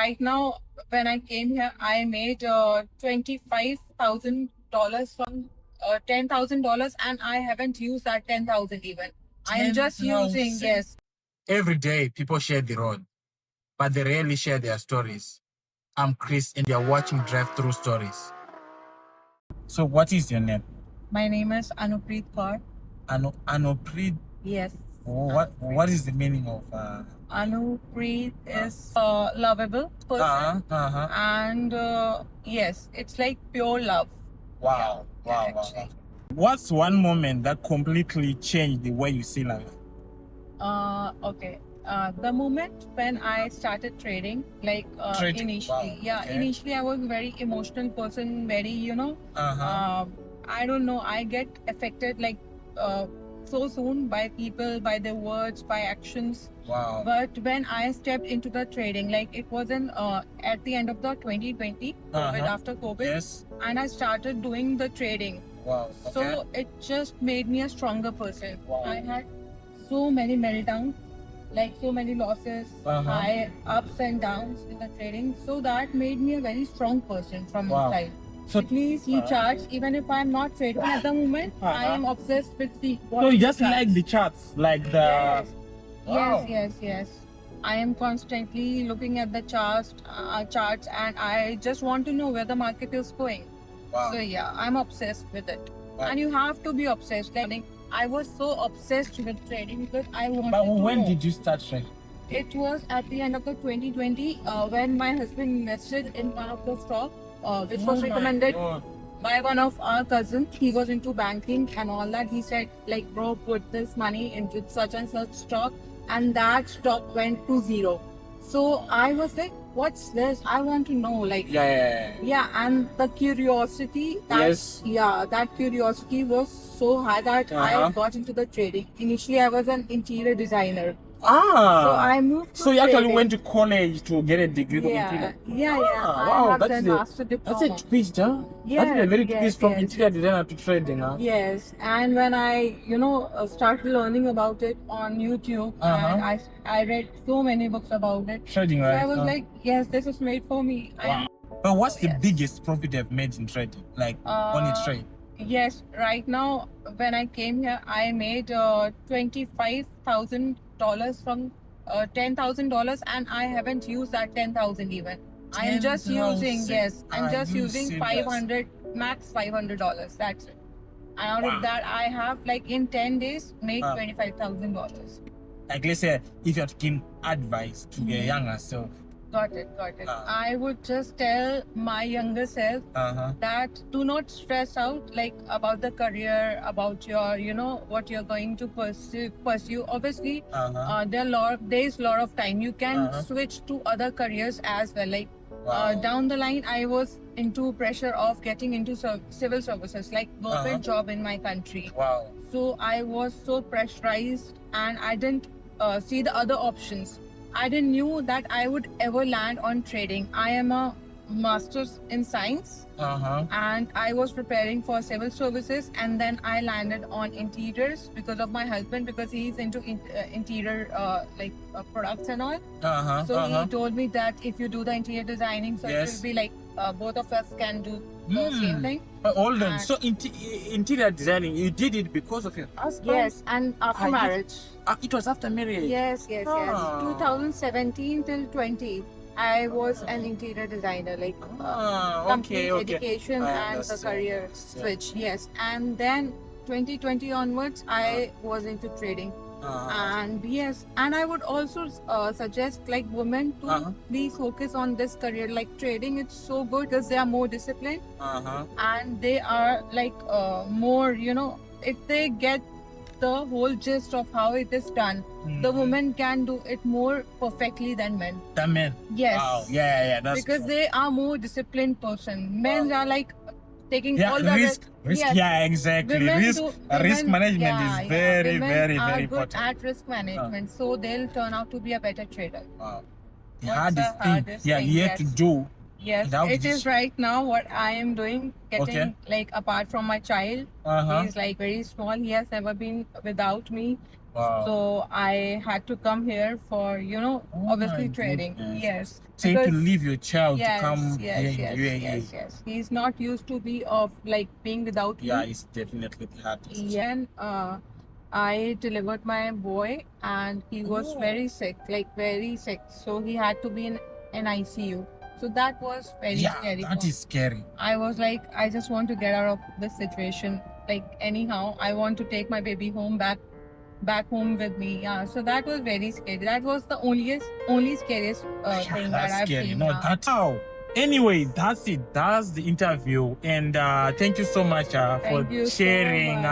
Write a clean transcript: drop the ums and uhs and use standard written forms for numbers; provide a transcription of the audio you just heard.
right now, when I came here, I made $25,000 from $10,000, and I haven't used that 10,000 even. I am just using, 10,000. yes. Every day, people share the road, but they rarely share their stories. I'm Chris, and you're watching Drive Through Stories. So, what is your name? My name is Anupreet Kaur. Anupreet. Yes. What is the meaning of Anupreet is lovable person, and yes, it's like pure love. Wow, Yeah, wow, wow, actually. What's one moment that completely changed the way you see life? Okay. The moment when I started trading, like Trading, initially, wow, yeah, okay. initially I was a very emotional person, very, I don't know, I get affected like so soon by people, by their words, by actions. Wow. But when I stepped into the trading, like it was in at the end of the 2020, COVID, after COVID, Yes. and I started doing the trading. Wow. Okay. So it just made me a stronger person. Wow. I had so many meltdowns, like so many losses, high ups and downs in the trading. So that made me a very strong person from inside. So please see charts, even if I'm not trading at the moment, I am obsessed with the. So you just like the charts, like the. Yes. Wow. Yes. I am constantly looking at the charts, and I just want to know where the market is going. Wow. So yeah, I'm obsessed with it. Wow. And you have to be obsessed. Like I was so obsessed with trading because I wanted But to when know. did you start trading? It was at the end of the 2020 when my husband invested in one of the stocks, which was recommended by one of our cousins. He was into banking and all that. He said, like, bro, put this money into such and such stock, and that stock went to zero. So I was like, what's this? I want to know, like, yeah, and the curiosity, that curiosity was so high that I got into the trading. Initially, I was an interior designer. So I moved to So you actually trading. went to college to get a degree of interior? Yeah. Wow, I have that's done master diploma. that's a twist, huh? That's a very twist from interior designer to trading, huh? Yes, and when I, started learning about it on YouTube, and I read so many books about it. Trading, So right? I was like, yes, this is made for me. Wow. But what's the biggest profit you've made in trading? Like on a trade? Yes, right now when I came here, I made $25,000 from $10,000, and I haven't used that 10,000 even. I am just using, 10,000. yes, I'm Are just you using serious? 500, max $500. That's it. And out of that, I have like in 10 days made $25,000. Like let's say if you have to give advice to your younger self. Got it. I would just tell my younger self that do not stress out like about the career, about your, what you're going to pursue. Obviously, there's a lot of time. You can switch to other careers as well. Like down the line, I was into pressure of getting into civil services, like government job in my country. Wow. So I was so pressurized, and I didn't see the other options. I didn't knew that I would ever land on trading. I am a master's in science, and I was preparing for civil services, and then I landed on interiors because of my husband, because he's into interior products and all. So he told me that if you do the interior designing, so it will be like both of us can do the same thing. Hold on. So interior designing, you did it because of your husband? Yes, and after marriage. It was after marriage? Yes. 2017 till 20. I was an interior designer, like complete education and the career switch. Yes, and then 2020 onwards, I was into trading. And yes, and I would also suggest like women to please focus on this career. Like trading, it's so good because they are more disciplined, and they are like more, if they get the whole gist of how it is done, the women can do it more perfectly than men. Than men? Yes. Wow. Yeah, that's because true. they are more disciplined person. Men are like taking all the risk. Yes. Yeah, exactly. Risk management is very, women very, are very good important. at risk management, so they'll turn out to be a better trader. Wow. The What's hardest the thing hardest thing? you have to do. Yes, it is right now what I am doing, like apart from my child. He's like very small. He has never been without me. Wow. So I had to come here for, Oh obviously my training. goodness. Yes. So you had to Because- leave your child to Yes, come yes, here in yes, UAE. yes. He's not used to be of like being without Yeah, me. it's definitely the hardest. Yeah, and I delivered my boy, and he was very sick, like very sick. So he had to be in an ICU. So that was very scary. That is scary. I was like, I just want to get out of this situation. Like anyhow, I want to take my baby home back home with me. Yeah. So that was very scary. That was the only scariest thing that I've Scary. seen. No, Yeah. that's how. Anyway, that's it. That's the interview. And thank you so much for Thank you so sharing. much.